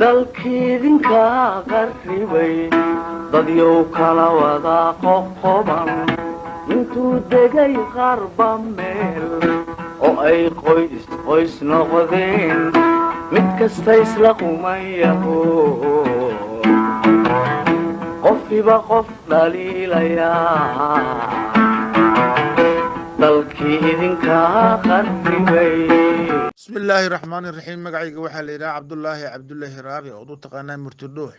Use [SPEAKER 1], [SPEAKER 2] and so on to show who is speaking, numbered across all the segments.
[SPEAKER 1] dalkiidinka qarribay dadyow kala wada qoqoban intuu degay qarba meel oo ay qoys qoys noqdeen mid kasta isla qumayaho qofkiiba qof dhaliilayaa dalkii idinka qarribay.
[SPEAKER 2] بسم الله الرحمن الرحيم مقعيق وحال إلى عبد الله رابي وضو تقانا مرتدوح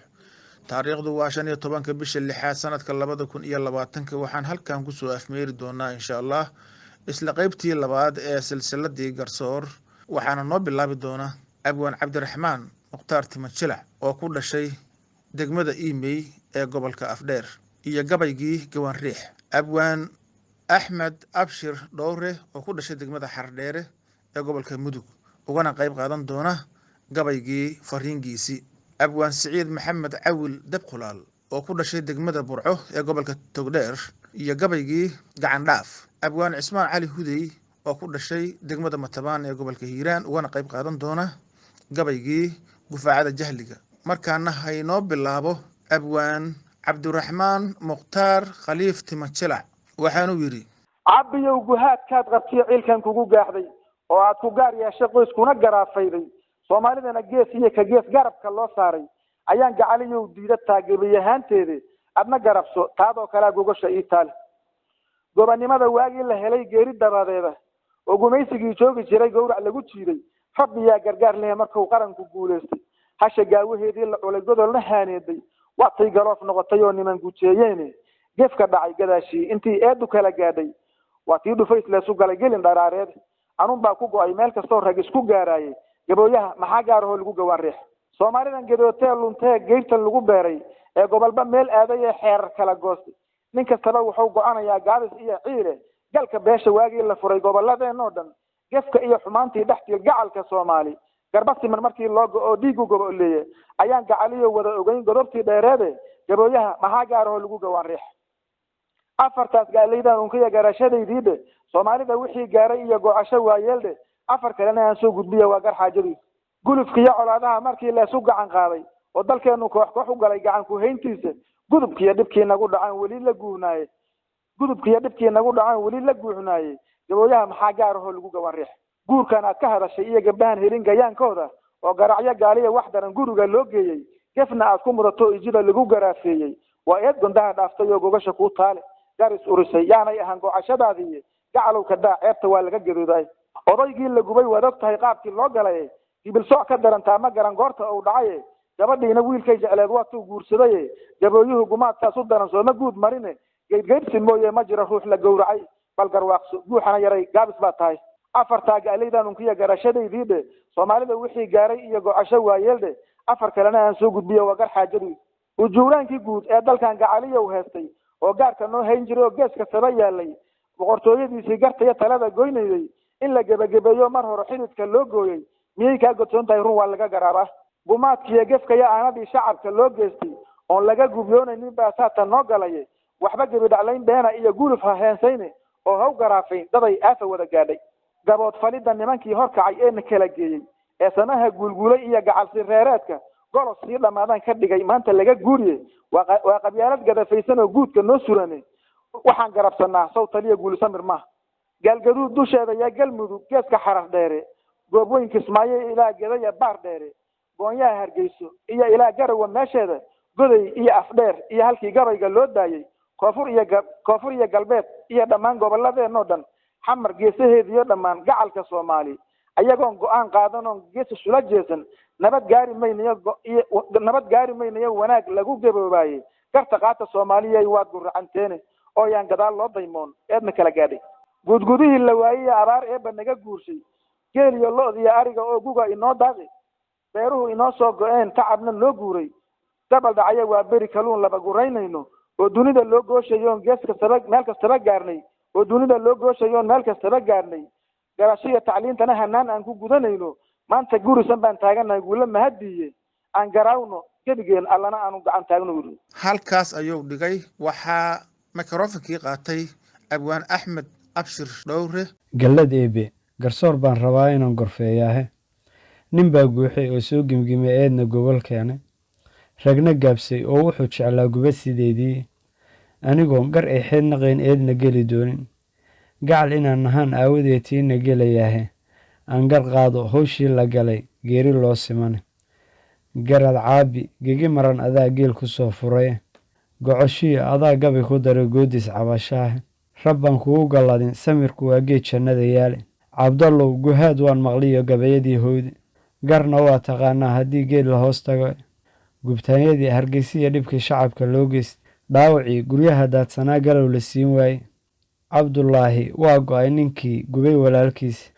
[SPEAKER 2] تاريخ دو واشان يطبانك بش اللي حاد سنة كاللبادة كون إيا اللباتنك وحان هل كان كسو أفمير دونا إن شاء الله إسلا قيبتي اللباد سلسلة دي قرصور وحان النوب الله بدونا أبوان عبد الرحمن مختار تمتشلع وكل شيء دقمدا إيمي قبل كأفدير إيا قبيقي قوان ريح أبوان أحمد أبشر دوره وكل شيء دقمدا حرديره gobolka mudug ugana qayb qaadan doona gabaygii fariingiisi abwaan Saciid Maxamed Cawil Dabqulaal oo ku dhashay degmada Burco ee gobolka Togdheer iyo gabaygii gacan dhaaf abwaan Cismaan Cali Hudey oo ku dhashay degmada Matabaan ee gobolka Hiiraan ugana qayb qaadan doona gabaygii gufaacada jahliga markaana haynoo bilaabo abwaan Cabdiraxmaan Mukhtaar Khaliif Timajelac waxaanu yiri
[SPEAKER 3] cabiyow guhaadkaad qabtay ciilkan kugu gaaxday oo aad ku gaar yeeshay qoyskuna garaafayday Soomaalidana gees iyo ka gees garabka loo saaray ayaan gacaliyow diida taageerayahanteede adna garabso taadoo kala gogasha Itaali gobanimada waagii la helay geeri dabadeeda oo gumaysigii joogi jiray gowrac lagu jiiday fadhiya gargaar leh markuu qaranku guuleystay hasha gaawaheedii la culay godolna haaneeday waqti galoof noqotay oo niman gujeeyeen gefka dhacay gadaashii intii eedu kala gaadhay waqti dhufays la soo galay gelin daraareed anun baa ku go'ay meel kasta oo rag isku gaarayay gabooyaha maxaa gaar oo lagu gawaan reex Soomaalidan gadootay luntay geertan lagu beeray ee gobolba meel aaday ee xeer kala goostay nin kastaba wuxuu go'anayaa gaabis iyo ciire galka beesha waagii la furay goboladeen oo dhan gefka iyo xumaantii dhaxtil gacalka Soomaali garbasti markii loo go'o dhiigu goboleeyay ayaan gacaliyo wada ogeyn godobtii dheereede gabooyaha maxaa gaar oo lagu gawaan reex afartaas gaalaydan uu ka garashadaydiide Soomaalida wixii gaaray iyo go'asho waayeelde afar kalena aan soo gudbiyo waa gar xaajadii gulufkiya colaadaha markii la soo gacan qaaday oo dalkeenu koox u galay gacan ku hayntiisa gudubkiya dhibkii nagu dhacaan wali la guuxnaayay gabooyaha maxaa gaar oo lagu gawan reex guurkan aad ka hadashay iyo gabdhahan helin gayaankooda oo garacyo gaaliya wax daran guriga loo geeyay gefna aad ku mudato ijida lagu garaafeeyay waa eed gondaha dhaaftay oo gogasha ku taale garis urisay yaanay ahaan go'ashadaadii gacalow ka daa ceebta waa laga gadooday odaygii la gubay wadag tahay qaabkii loo galay gibil soo ka darantaa ma garan goorta uu dhacay gabadhiina wiilkay jecleed waa tuu guursaday gabooyuhu gumaadkaas u daran soo ma guud marine geedgeedsi mooyee ma jira ruux la gowracay bal garwaaqso buuxana yaray gaabis baa tahay afartaa gaalaydan unkiya garashadaydiide Soomaalida wixii gaaray iyo go'asho waayeelde afar kalena aan soo gudbiyo waa gar xaajadii ujuuraankii guud ee dalkan gacaliyo heestay oo gaarka noo hayn jiray oo geeska saba yaalay boqortooyadiisii gartay talada goynayay in la gabagabeeyo mar hore xididka loo gooyay miyay ka godsoon tahay run waa laga garaaba gumaadkiya gefka ya aanadii shacabka loo geystay oo laga gubyoonaynin baa saata noo galay waxba gabi dhaclayn beena iyo guluf ha heensayne oo haw garaafay daday aafa wada gaadhay gabood falida nimankii horkacay ee kala geeyay ee sanaha guulguulay iyo gacalsi reereedka golos si dhamaadaan ka dhigay maanta laga guuriyay waa qabyaalad gadafaysan oo guudka noo suranay waxaan garabsanaa sawtaliya guulisan mirma galgaduud dusheeda ya galmudug geeska xarar dheere goobweyn kismaayo ilaa gedaya baar dheere goonyaha hargeyso iyo ilaa garawa meesheeda goday iyo afdheer iyo halkii gabayga loo daayay koonfur iyo galbeed iyo dhammaan goboladeen oo dhan xamar geesaheediyo dhammaan gacalka Soomaali ayagoon go'aan qaadan oo gees sula jeesan nabad gaari maynayo wanaag lagu gaboobaayay garta qaata Soomaaliya waad guracanteene oo yaan gadaal loo daymoon eedna kala gaadhay gudgudihii la waayay abaar ee banaga guurshay geel iyo lo'd iyo ariga oo guga inoo daaqay beeruhu inoo soo go'een tacabna loo guuray dabal dhacay waa beri kaluun laba guraynayno oo dunida loo gooshayo geeska sabag meel kasta gaarnay oo dunida loo gooshayo meel kasta gaarnay garashiga tacliintana hanaan aan ku gudanayno maanta gurisan baan taaganahay guula mahadiye aan garaawno gebigeen allana aanu gacan taagno
[SPEAKER 2] halkaas ayuu dhigay waxaa mikrofonkii qaatay abwaan Axmed Abshir Dhowre
[SPEAKER 4] gallad eebe garsoor baan rabaa inaan gorfeeyaahe nin baa guuxay oo soo gimgimay eedna gobol keenay ragna gaabsay oo wuxuu jeclaa guba sideedii anigoon gar ay xeed naqayn eedna geli doonin gacal inaan nahaan aawadeed tiina gelayaahe aan gar qaado hawshii la galay geeri loo simane garad caabi gegi maran adaa geel ku soo furay gocoshiya adaa gabi ku daray goodis cabashaahe rabbaan kugu galladin samirku waa geed jannada yaale cabdallow guhaad waan maqliyo gabayadii howdi garna waa taqaanaa haddii geed la hoos tago gubtaanyadii hargeysiya dhibkii shacabka loo geyst dhaawacii guryaha daadsanaa galow la siin waaye cabdulaahi waa go'ay ninkii gubay walaalkiisa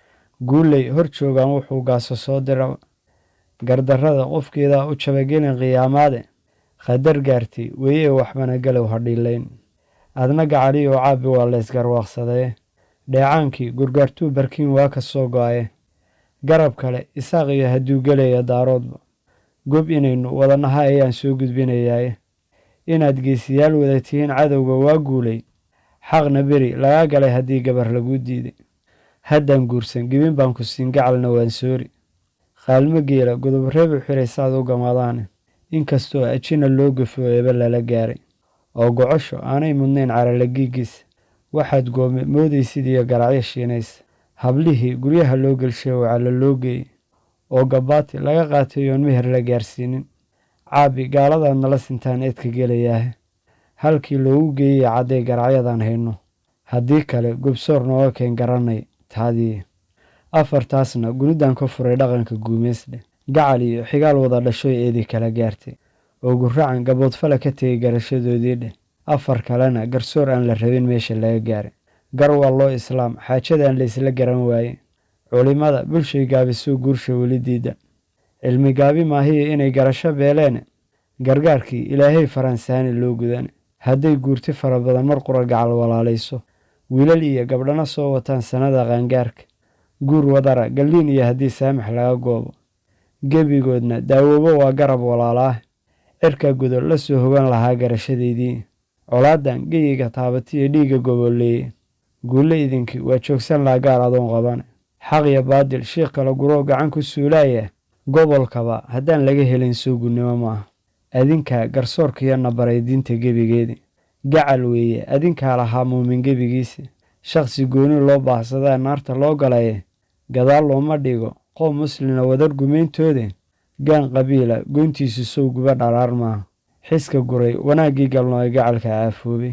[SPEAKER 4] guuley hor joogaan wuxuu gaaso soo dira gardarrada qofkeedaa u jabagelin qiyaamaade khadar gaartay weye waxbana galow hadhiilayn adna gacali oo caabi waa laysgarwaaqsadee dheecaankii gurgaartuu barkiin waa ka soo go'aye garab kale isaaq iyo hadduu gelaya daaroodba gob inaynu wadanaha ayaan soo gudbinayaaye inaad geesiyaal wada tihiin cadowga waa guulay xaqna beri lagaa galay haddii gabar laguu diiday haddaan guursan gibin baan ku siin gacalna waan soori qaalmo geela godob reebu xiray saad u gamadaane inkastoo ajina loo gafo eeba lala gaaray oo gocosho aanay mudnayn caralagiigiisa waxaad goome moodaysid iyo garacyo shiinaysa hablihii guryaha loo gelshay wacala loo geeyey oo gabaati laga qaatay oon meher la gaarsiinin caabi gaaladaad nala sintaan eedka gelayaahe halkii loogu geeyey cadday garacyadan hayno haddii kale gobsoor nooga keen garanay taadii afartaasna gunidan ka furay dhaqanka guumeysdhe gacal iyo xigaal wada dhashoy eedii kala gaartay oo guracan gaboodfala ka tegay garashadoodii dheh afar kalena garsoor aan la rabin meesha laga gaaray gar waa loo islaam xaajadaan la isla garan waaye culimada bulshay gaabisoo guursha weli diida cilmi gaabi maahiya inay garasho beeleene gargaarkii ilaahay faransaani loo gudane hadday guurti fara badan mar qura gacal walaalayso wiilal iyo gabdhana soo wataan sannada qaangaarka guur wadara galliin iyo haddii saamax laga goobo gebigoodna daawoobo waa garab walaalaah cirka gudol la soo hogan lahaa garashadeydii colaadan geyiga taabatiyo dhiigga goboleeye guulle idinkii waa joogsan laha gaar adoon qabane xaq iyo baadil shiikh kala guroo gacan ku suulaaya gobolkaba haddaan laga helin soo gunnimo maaha adinkaa garsoorkiyo nabaray diinta gebigeedii gacal weeye adinkaa lahaa muumin gebigiisa shakhsi gooni loo baahsadaa naarta loo galaye gadaal looma dhigo qoom muslina wadar gumayntoode gaan qabiila goyntiisu sow guba dharaar maaha xiska guray wanaaggii galno ee gacalka caafoobay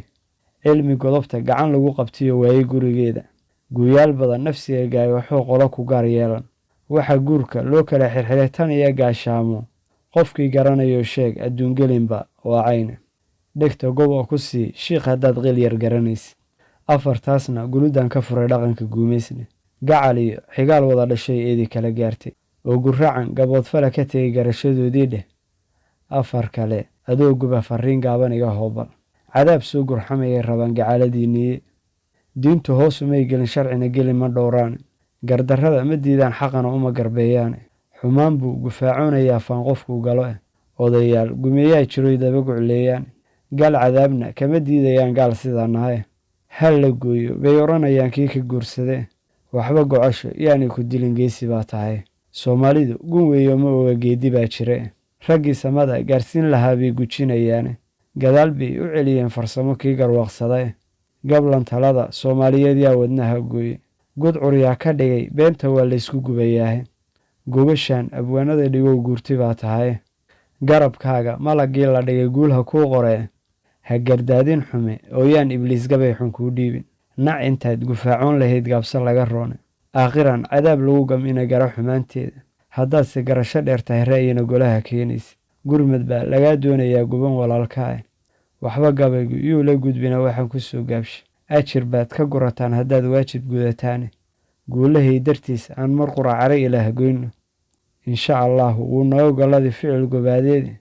[SPEAKER 4] cilmi godobta gacan lagu qabtiyo waaye gurigeeda guuyaal badan nafsiga gaay waxuu qolo ku gaar yeelan waxa guurka loo kala xirxiray tan iyo gaashaamo qofkii garanayo sheeg adduungelinba waa cayne dhegta gobo ku sii shiikh haddaad qil yar garanaysid afartaasna gunidan ka furay dhaqanka guumeysne gacal iyo xigaal wada dhashay eedii kala gaartay oo guracan gaboodfala ka tegay garashadoodii dheh afar kale adoo guba farriin gaaban iga hoobal cadaab soo gurxamayay rabaan gacaaladiinniye diintu hoos umay gelin sharcina geli ma dhowraane gardarrada ma diidaan xaqana uma garbeeyaane xumaan buu gufaaconayaa faan qofkuu galo ah odayaal gumeeyaa jiroy daba gucleeyaan gaal cadaabna kama diidayaan gaal sidaa nahay hal la gooyo bay odhanayaan kii ka guursadee waxba gocosho yaanay ku dilin geesi baa tahay soomaalidu gun weeyo ma oga geedi baa jire raggii samada gaarsiin lahaa bay gujinayaane gadaal bay u celiyeen farsamo kii garwaaqsadae gablan talada soomaaliyeed yaa wadnaha gooye gudcur yaa ka dhigay beenta waa laysku gubayaahe gobashaan abwaanada dhigow guurti baa tahay garabkaaga malagii la dhigay guulha kuu qoree ha gardaadin xume oo yaan ibliis gabay xun kuu dhiibin nac intaad gufaacoon lahayd gaabsa laga roone aakhiran cadaab lagu gam'ina gara xumaanteeda haddaadse garasho dheer tahay ra'yina golaha keenaysa gurmad baa lagaa doonayaa guban walaalkaa waxba gabaygu yuu la gudbina waxaan ku soo gaabshay ajir baad ka gurataan haddaad waajib gudataane guulahay dartiis aan mar qura cara ilaah goyno insha allaahu wuu naga golladii ficil gobaadeede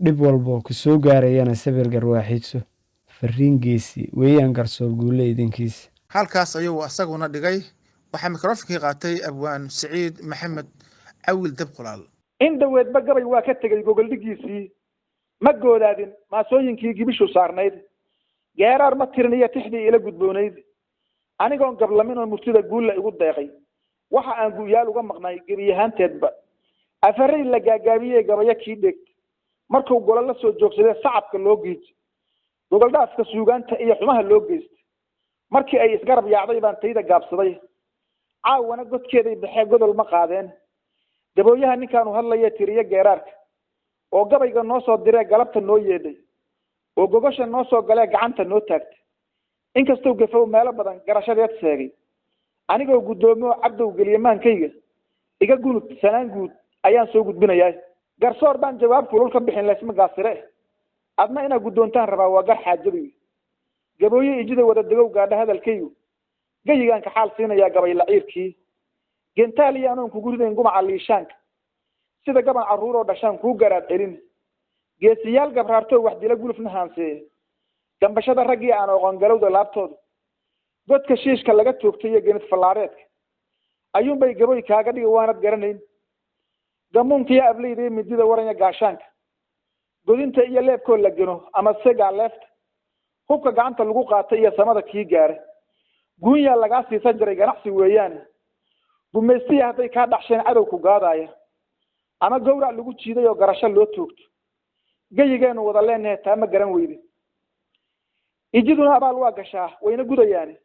[SPEAKER 4] dhib walboo ku soo gaarayana sabir garwaaxiidso farriin geesi weeyaan garsoor guulle idinkiisa
[SPEAKER 2] halkaas ayuu asaguna dhigay waxaa mikrofonkii qaatay abwaan siciid maxamed cawil dabqulaal
[SPEAKER 3] in daweedba gabay waa ka tegey gogoldhigiisii ma goodaadin maasooyinkii gibishu saarnayd geeraar ma tiriniyo tixdii ila gudboonayd anigoon gablamin oo murtida guulla igu deeqay waxa aan gu'yaal uga maqnay gebiyahaanteedba afaray la gaagaabiyay gabaya kii dhig markuu golo la soo joogsaday sacabka loo geeyay gogol dhaafka suugaanta iyo xumaha loo geystay markii ay isgarab yaacday baan tayda gaabsaday caawana godkeeday baxee godol ma qaadeen gabooyaha ninkaanu hadlaya tiriye geeraarka oo gabayga noo soo diray galabta noo yeedhay oo gogosha noo soo galay gacanta noo taagtay inkastoo gafow meelo badan garashadeed sheegay anigoo gudoomo cabdow geliyamaankayga iga gunud sanaan guud ayaan soo gudbinayaa garsoor baan jawaab kulul ka bixin laysma gaasire adna ina gudoontaan rabaa waa gar xaajadiga gabooye ijida wada dagow gaadha hadalkaygu gayigaan ka xaal siinaya gabay laciirkii gentaaliya anoon ku guridayn gumaca liishaanka sida gaban caruur oo dhashaan kuu garaad celin geesiyaal gabraartoo wax dila gulufna haanseeye gambashada raggii aan oqon galowda laabtooda godka shiishka laga toogtay iyo genid fallaareedka ayuunbay gaboy kaaga dhigi waanad garanayn gamuunkiyo ableyda iyo midida waranya gaashaanka godinta iyo leebkoo la geno ama segaa leefta hubka gacanta lagu qaatay iyo samada kii gaara guunyaa lagaa siisan jiray ganacsi weeyaane gumaystiya hadday kaa dhaxsheen cadow ku gaadaaya ama gowrac lagu jiiday oo garasho loo toogto gayigeenu wada leenahay taa ma garan weyde ijiduna abaal waa gashaa wayna gudayaane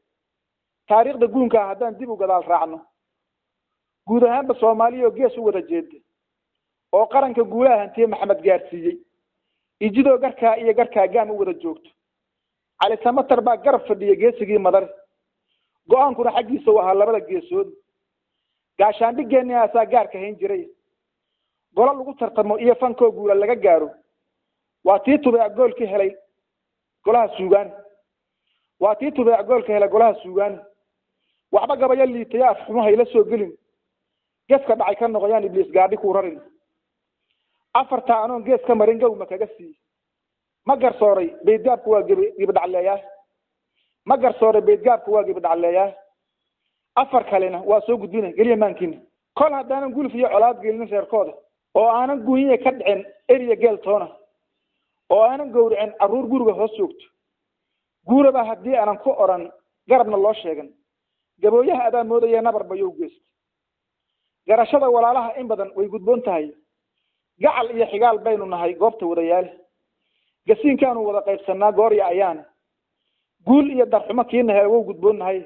[SPEAKER 3] taariikhda guunka haddaan dib u gadaal raacno guud ahaanba soomaaliya oo gees u wada jeeda oo qaranka guulaha hantiye maxamed gaarsiiyey ijidoo garkaa iyo garkaa gaam u wada joogto cali samatar baa garab fadhiya geesigii madar go-aankuna xaggiisa u ahaa labada geesood gaashaandhigeenii asaa gaarka hayn jiray golo lagu tartamo iyo fankoo guula laga gaaro waa tii tubeec goolka helay golaha suugaan waa tii tubeec goolka helay golaha suugaan waxba gabayo liitaya afxumo hayla soo gelin geeska dhacay ka noqoyaan ibliis gaadhi ku rarin afarta anoon gees ka marin gowma kaga sii ma garsooray beedgaabku waa gibidhacleeyaa ma garsooray beedgaabku waa gibidhacleeyaa afar kalena waa soo gudbina geliya maankiina kol haddaanan guluf iyo colaad gelinin reerkooda oo aanan guunye ka dhicin eriya geeltoona oo aanan gowricin caruur guriga hoos joogto guuraba haddii aanan ku oran garabna loo sheegan gabooyaha adaa moodaya nabar bayou geysta garashada walaalaha in badan way gudboon tahay gacal iyo xigaal baynu nahay goobta wadayaale gasiinkaanu wada qaybsanaa goorya ayaana guul iyo darxumo kiina hele wow gudboon nahay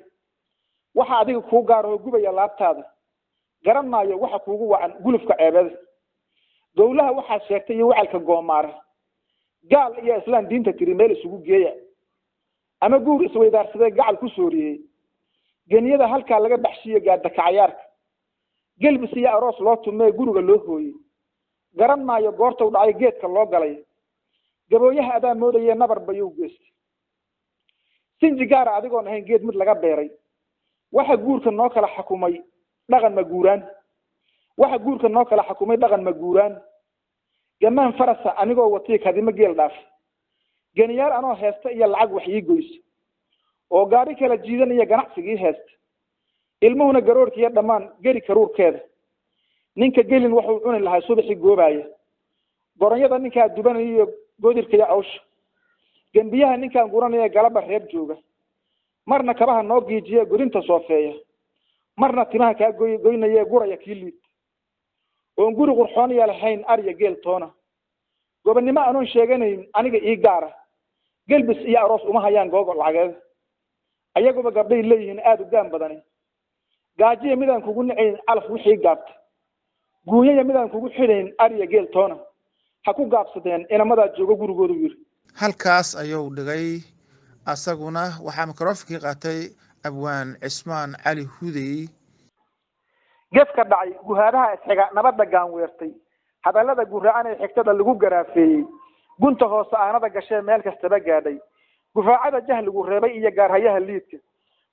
[SPEAKER 3] waxa adiga kuu gaaroo gubaya laabtaada garan maayo waxa kuugu wacan gulufka ceebada dowlaha waxaa sheegtay iyo wacalka goomaara gaal iyo islaan diinta tiri meel isugu geeya ama guur isweydaarsaday gacal ku sooriyey geniyada halkaa laga baxshiyo gaadda kacayaarka gelbis iyo aroos loo tumee guriga loo hooyey garan maayo goortau dhacay geedka loo galay gabooyaha adaa moodaya nabar bayuu geystay sinji gaara adigoon ahayn geed mid laga beeray waxa guurka noo kala xukumay dhaqan ma guuraan waxa guurka noo kala xukumay dhaqan ma guuraan gamaan farasa anigoo watii kadima geel dhaaf geniyaal anoo heesta iyo lacag wax ii goyso oo gaari kala jiidanaya ganacsigii heesta ilmuhuna garoorkiiyo dhammaan geri karuurkeeda ninka gelin wuxuu cuni lahaa subaxii goobaaya goronyada ninkaa dubanaya iyo goodirka iyo cawsha gembiyaha ninkaan guranaya galaba reer jooga marna kabaha noo giijiya gurinta soofeeya marna timaha kaa goynaya guraya kii liid oon guri qurxooniya lahayn arya geel toona gobonnimo anoon sheeganayn aniga ii gaara gelbis iyo aroos uma hayaan googo lacageed ayaguba gabdhay leeyihiin aada u gaan badani gaajiya midaan kugu nicayn calaf wixii gaabta guunyaya midaan kugu xidhayn arya geel toona ha ku gaabsadeen inamadaa joogo gurigoodu yiri
[SPEAKER 2] halkaas ayuu dhigay asaguna waxaa mikrofonkii qaatay abwaan cismaan cali hudey
[SPEAKER 3] geeska dhacay guhaadaha isxiga nabadda gaanweertay hadallada gurracan ee xigtada lagu garaafeeyey gunta hoose aanada gashee meel kastaba gaadhay gufaacada jahligu reebay iyo gaarhayaha liidka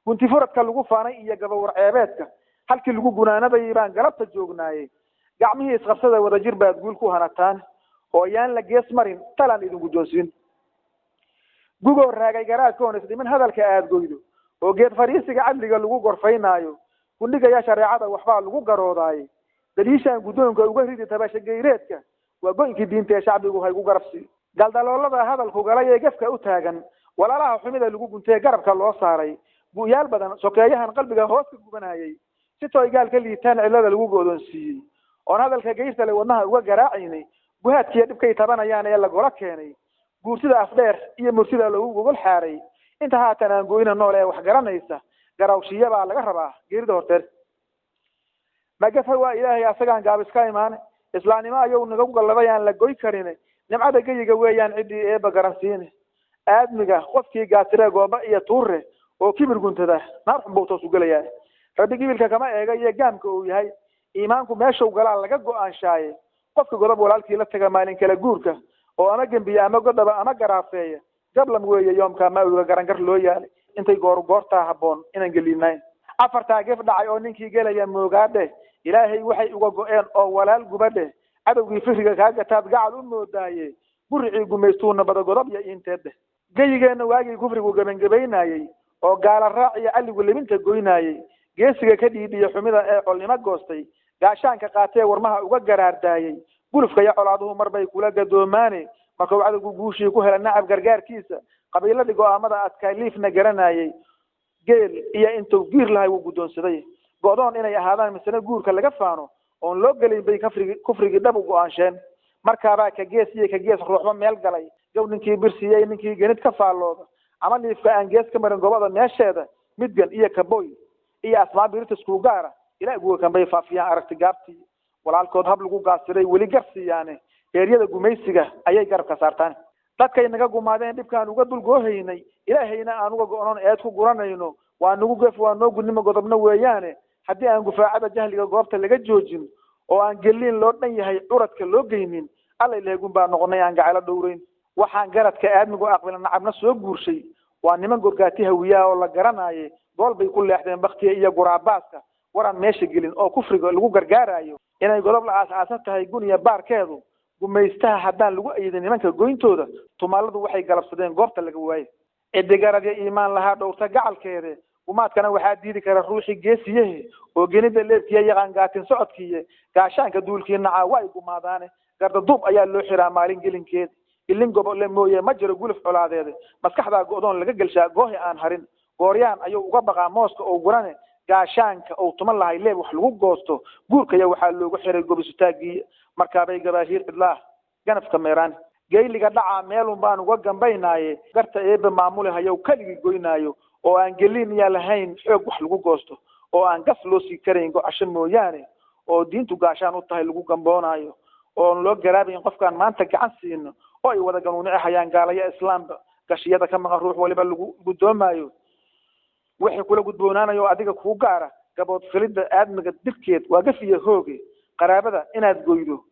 [SPEAKER 3] gunti furadka lagu faanay iyo gabawar ceebeedka halkii lagu gunaanadayay baan galabta joognaayey gacmihii isqabsada wadajir baad guul ku hanataan oo yaan la gees marin talaan idin guddoonsiin gugoo raagay garaadkoon isdhimin hadalka aad goydo oo geed fariisiga cadliga lagu gorfaynaayo gundhigaya shareecada waxbaa lagu garoodaaye daliishaan guddoonka uga ridi tabasha geyreedka waa goynkii diinta ee shacbigu haygu garabsi galdaloolada hadalku galay ee gefka u taagan walaalaha xumida lagu guntee garabka loo saaray bu'yaal badan sokeeyahan qalbiga hoos ka gubanayay si tooy gaal ka liitaan cillada lagu goodoonsiiyey oon hadalka geystale wadnaha uga garaacayni guhaadkiiyo dhibkay tabanayaan ee lagola keenay guursida afdheer iyo mursida lagu gogol xaaray inta haatan aan goyna nool ee wax garanaysa garawshiya baa laga rabaa geerida horteed magafa waa ilaahay asagaan gaab iska imaan islaamnimo ayuu naga galladay aan la goy karin nimcada geyiga weeyaan cidii eeba garansiin aadmiga qofkii gaasire gooba iyo tuure oo kibir guntada naar xubuu toos u galayaa rabbi gibilka kama eega iyo gaamka uu yahay iimaanku meesha uu galaa laga go'aanshaayay qofka godob walaalkii la taga maalin kala guurka oo ama gambiya ama godaba ama garaafeeya gablam weeye yoomka ma uga garangar loo yaalay intay goortaa haboon inaan gelinayn afartaa geef dhacay oo ninkii gelaya moogaadhe ilaahay waxay uga go'een oo walaal gubadhe cadowgii fikriga kaaga taad gacal u moodaaye guricii gumaystuuna bada godob iyo inteedhe geyigeena waagii kufrigu gabangabaynayay oo gaala raaciya aligu libinta goynayay geesiga ka dhiidhiya xumida ee colnimo goostay gaashaanka qaatee warmaha uga garaardaayay gulufka iyo colaaduhu marbay kula gadoomaane markuu cadowgu guushii ku hela nacab gargaarkiisa qabiiladii go'aamada adkaaliifna garanayay geel iyo intuu giir lahay wuu guddoonsaday go'doon inay ahaadaan misana guurka laga faano oon loo gelin bay kufrigii dhab u go'aansheen markaabaa ka gees iyo ka gees ruuxba meel galay gow ninkii birsiyey ninkii genid ka faallooda ama liifka aan gees ka marin gobada meesheeda midgan iyo kaboy iyo asmaa biritisku gaara ilaa guwa kanbay faafiyaan aragti gaabtii walaalkood hab lagu gaasiray weli garsiyaane heeryada gumaysiga ayay garabka saartaan dadkay naga gumaadeen dhibkaan uga dulgoohaynay ilaahayna aan uga go'noon eed ku guranayno waa nagu gef waa noo gudnimo godobna weeyaane haddii aan gufaacada jahliga goobta laga joojin oo aan gelin loo dhan yahay curadka loo geynin alla ilaahgun baa noqonay aan gacalo dhowrayn waxaan garadka aadmigu aqbila nacabna soo guurshay waa niman gorgaati hawiyaha oo la garanaaye gool bay ku leexdeen baktiya iyo guraabaadka waraan meesha gelin oo kufriga lagu gargaarayo inay godob la aasaasan tahay guniya baarkeedu gumaystaha haddaan lagu aydin nimanka goyntooda tumaaladu waxay galabsadeen goobta laga waaye cidigarad iyo iimaan lahaa dhowrta gacalkeede gumaadkana waxaa diidi kara ruuxii geesiyahe oo genida leebkiya yaqaan gaatin socodkiiye gaashaanka duulkii nacaa waa ay gumaadaane gardaduub ayaa loo xiraa maalin gelinkeed ilin gobole mooye ma jiro guluf colaadeede maskaxdaa go'doon laga gelshaa goohi aan harin gooryaan ayuu uga baqaa mooska oo gurane gaashaanka uu tuman lahay leeb wax lagu goosto guurkaya waxaa loogu xiray gobisutaagii markaabay gabaahiir cidlaah ganafka meeraan geyliga dhacaa meelun baan uga gambaynaaye garta eebe maamuli hayow keligii goynaayo oo aan gelin iya lahayn xoog wax lagu goosto oo aan gas loo sii karayn gocasho mooyaane oo diintu gaashaan u tahay lagu gamboonaayo oon loo garaabayn qofkaan maanta gacan siino oo ay wada ganuunici hayaan gaalaya islaamba gashiyada ka maqan ruux waliba lagu gudoomaayo wixii kula gudboonaanayo adiga kuu gaara gabood filida aadmiga dibkeed waa gafiya hooge qaraabada inaad goydo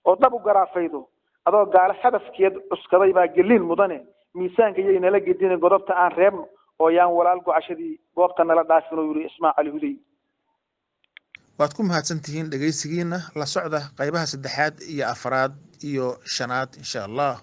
[SPEAKER 3] oo dab u garaafaydo adoo gaala hadafkeed cuskaday baa gelin mudane miisaanka iyo inala gedin godobta aan reebno oo yaan walaal gocashadii goobta nala dhaafin oo yiri Ismaaciil Hudey
[SPEAKER 2] waad ku mahadsantihiin dhageysigiina la socda qaybaha 3 iyo 4 iyo 5 insha Allah